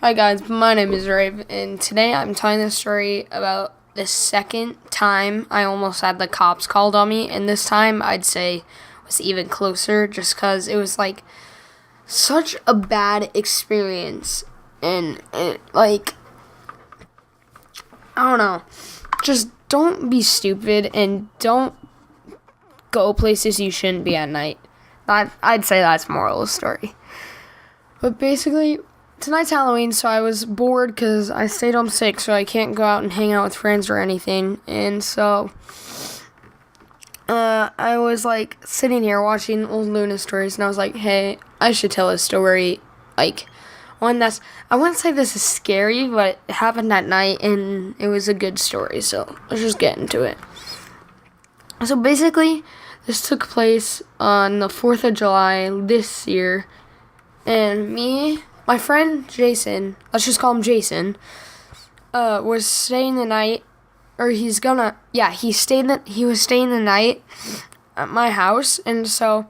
Hi guys, my name is Rave, and today I'm telling the story about the second time I almost had the cops called on me, and this time I'd say was even closer just because it was like such a bad experience, and like, I don't know, just don't be stupid and don't go places you shouldn't be at night. I'd say that's moral of the story. But basically, tonight's Halloween, so I was bored because I stayed home sick, so I can't go out and hang out with friends or anything. And so, I was like sitting here watching old Luna stories, and I was like, hey, I should tell a story, like one that's, I wouldn't say this is scary, but it happened at night, and it was a good story, so let's just get into it. So basically, this took place on the 4th of July this year, and my friend Jason, let's just call him Jason, was staying the night, or he was staying the night at my house, and so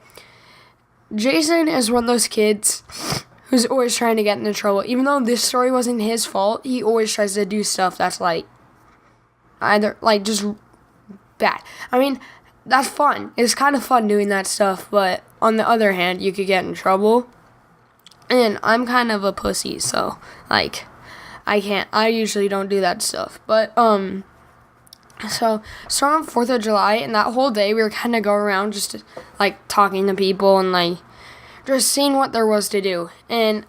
Jason is one of those kids who's always trying to get into trouble. Even though this story wasn't his fault, he always tries to do stuff that's like, either, like, just bad. I mean, that's fun. It's kind of fun doing that stuff, but on the other hand, you could get in trouble. And I'm kind of a pussy, so, like, I usually don't do that stuff. But, so on 4th of July, and that whole day, we were kind of going around just, like, talking to people and, like, just seeing what there was to do. And,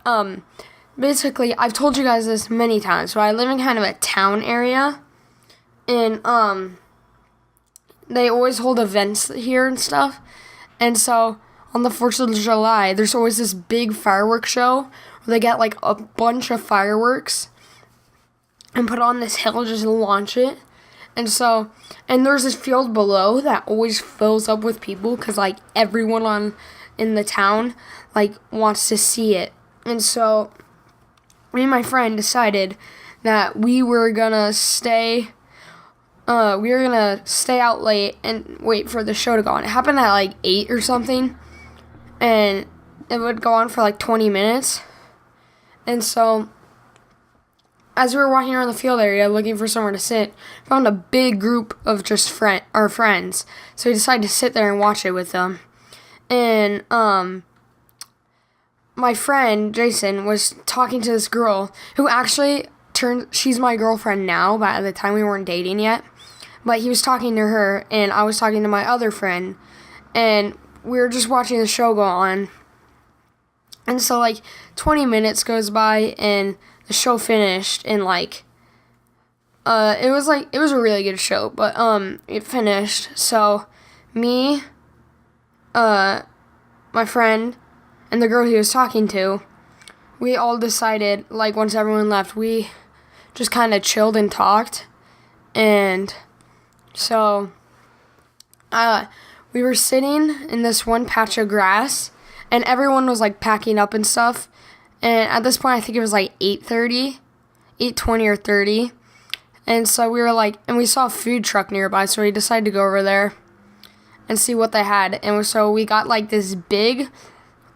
basically, I've told you guys this many times, so I live in kind of a town area, and, they always hold events here and stuff, and so on the 4th of July, there's always this big fireworks show where they get like a bunch of fireworks and put it on this hill, just launch it. And so, and there's this field below that always fills up with people because like everyone in the town like wants to see it. And so me and my friend decided that we were gonna stay out late and wait for the show to go on. It happened at like 8 or something, and it would go on for like 20 minutes. And so, as we were walking around the field area looking for somewhere to sit, found a big group of just our friends. So we decided to sit there and watch it with them. And my friend Jason was talking to this girl who actually she's my girlfriend now, but at the time we weren't dating yet. But he was talking to her, and I was talking to my other friend, and we were just watching the show go on. And so, like, 20 minutes goes by, and the show finished, and, like, it was a really good show, but, it finished. So, me, my friend, and the girl he was talking to, we all decided, like, once everyone left, we just kind of chilled and talked, and so, we were sitting in this one patch of grass, and everyone was, like, packing up and stuff, and at this point, I think it was, like, 8:20 or 30, and so we were, like, and we saw a food truck nearby, so we decided to go over there and see what they had, and so we got, like, this big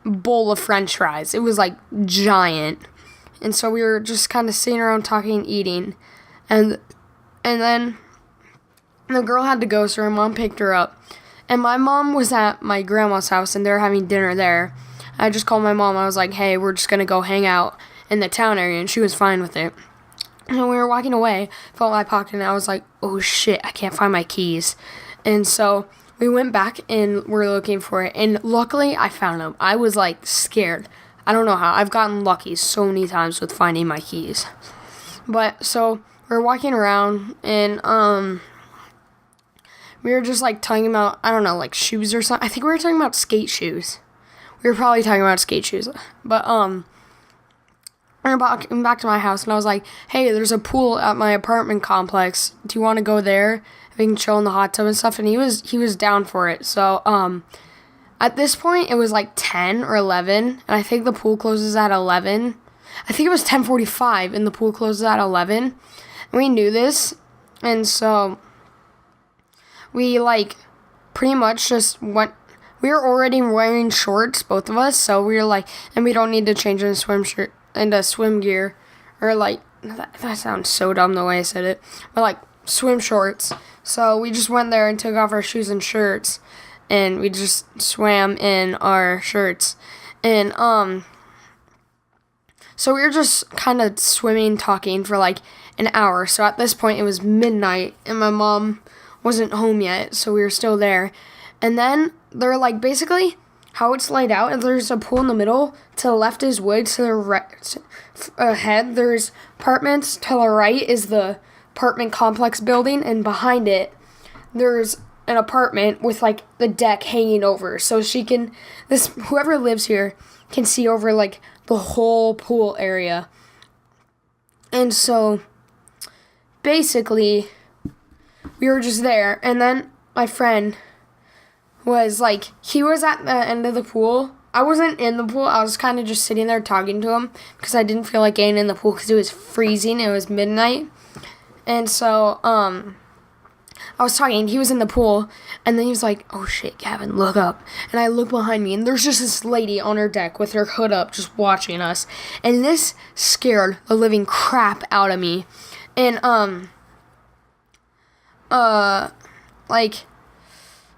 bowl of french fries. It was, like, giant, and so we were just kind of sitting around talking and eating, and then the girl had to go, so her mom picked her up. And my mom was at my grandma's house, and they were having dinner there. I just called my mom. I was like, hey, we're just going to go hang out in the town area, and she was fine with it. And when we were walking away, I felt my pocket, and I was like, oh, shit, I can't find my keys. And so we went back, and we're looking for it. And luckily, I found them. I was, like, scared. I don't know how. I've gotten lucky so many times with finding my keys. But, so, we're walking around, and, we were just, like, talking about, I don't know, like, shoes or something. I think we were talking about skate shoes. We were probably talking about skate shoes. But, we were back to my house, and I was like, hey, there's a pool at my apartment complex. Do you want to go there? We can chill in the hot tub and stuff. And he was down for it. So, at this point, it was, like, 10 or 11. And I think the pool closes at 11. I think it was 10:45, and the pool closes at 11. And we knew this. And so we, like, pretty much just went. We were already wearing shorts, both of us, so we were like, and we don't need to change into swim gear or like, that sounds so dumb the way I said it, but like swim shorts. So we just went there and took off our shoes and shirts, and we just swam in our shirts. And so we were just kind of swimming, talking for like an hour. So at this point it was midnight and my mom wasn't home yet, so we were still there. And then they're like, basically how it's laid out, and there's a pool in the middle. To the left is wood, to the right ahead there's apartments, to the right is the apartment complex building, and behind it there's an apartment with like the deck hanging over, so whoever lives here can see over like the whole pool area. And so basically we were just there, and then my friend was like, he was at the end of the pool. I wasn't in the pool. I was kind of just sitting there talking to him because I didn't feel like getting in the pool because it was freezing. It was midnight. And so I was talking. He was in the pool, and then he was like, "Oh shit, Gavin, look up." And I look behind me, and there's just this lady on her deck with her hood up just watching us. And this scared the living crap out of me. And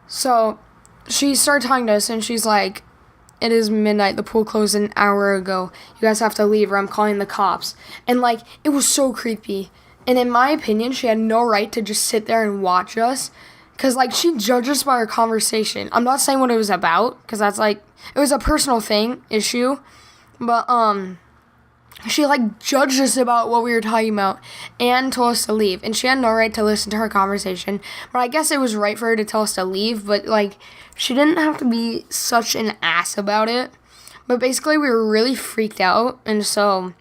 so she started talking to us, and she's like, "It is midnight. The pool closed an hour ago. You guys have to leave or I'm calling the cops." And like, it was so creepy. And in my opinion, she had no right to just sit there and watch us. Because like, she judged us by our conversation. I'm not saying what it was about, because that's like, it was a personal issue. But she like judged us about what we were talking about and told us to leave. And she had no right to listen to her conversation. But I guess it was right for her to tell us to leave. But like, she didn't have to be such an ass about it. But basically, we were really freaked out. And so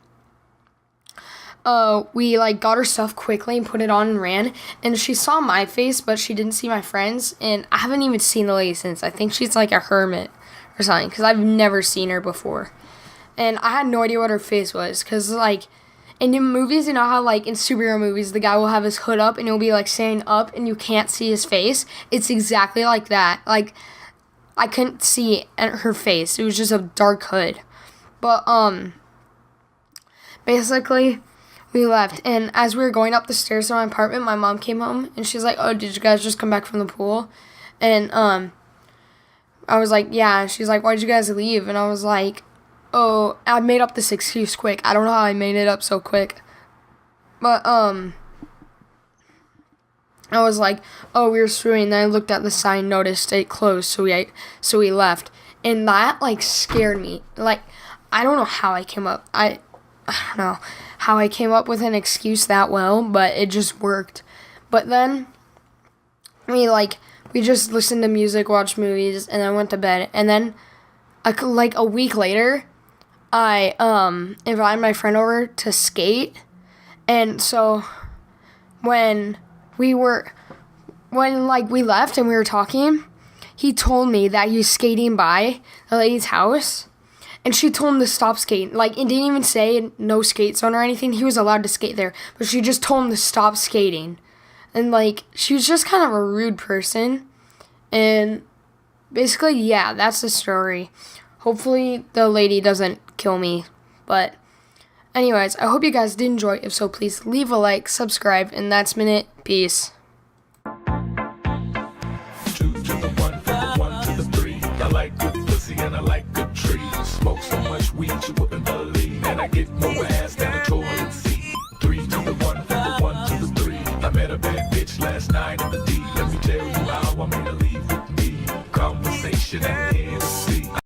we like got her stuff quickly and put it on and ran. And she saw my face, but she didn't see my friends. And I haven't even seen the lady since. I think she's like a hermit or something, because I've never seen her before. And I had no idea what her face was, because like, in the movies, you know how like in superhero movies, the guy will have his hood up and he'll be like standing up and you can't see his face? It's exactly like that. Like, I couldn't see her face. It was just a dark hood. But basically, we left, and as we were going up the stairs to my apartment, my mom came home, and she's like, "Oh, did you guys just come back from the pool?" And I was like, "Yeah." And she's like, "Why did you guys leave?" And I was like, "Oh, I made up this excuse quick. I don't know how I made it up so quick." But I was like, "Oh, we were swimming." Then I looked at the sign, noticed it closed, so we left. And that like scared me. Like, I don't know how I came up. I don't know how I came up with an excuse that well, but it just worked. But then we just listened to music, watched movies, and then went to bed. And then like a week later, I invited my friend over to skate. And so when we left and we were talking, he told me that he was skating by the lady's house. And she told him to stop skating. Like, it didn't even say no skate zone or anything. He was allowed to skate there. But she just told him to stop skating. And, like, she was just kind of a rude person. And basically, yeah, that's the story. Hopefully, the lady doesn't kill me. But anyways, I hope you guys did enjoy. If so, please leave a like, subscribe, and that's Minute. Peace. 2 to the 1, from the 1 to the 3. I like good pussy and I like good trees. Smoke so much weed you wouldn't believe, and I get more ass than a toilet seat. 3 to the 1, from the 1 to the 3. I met a bad bitch last night in the D.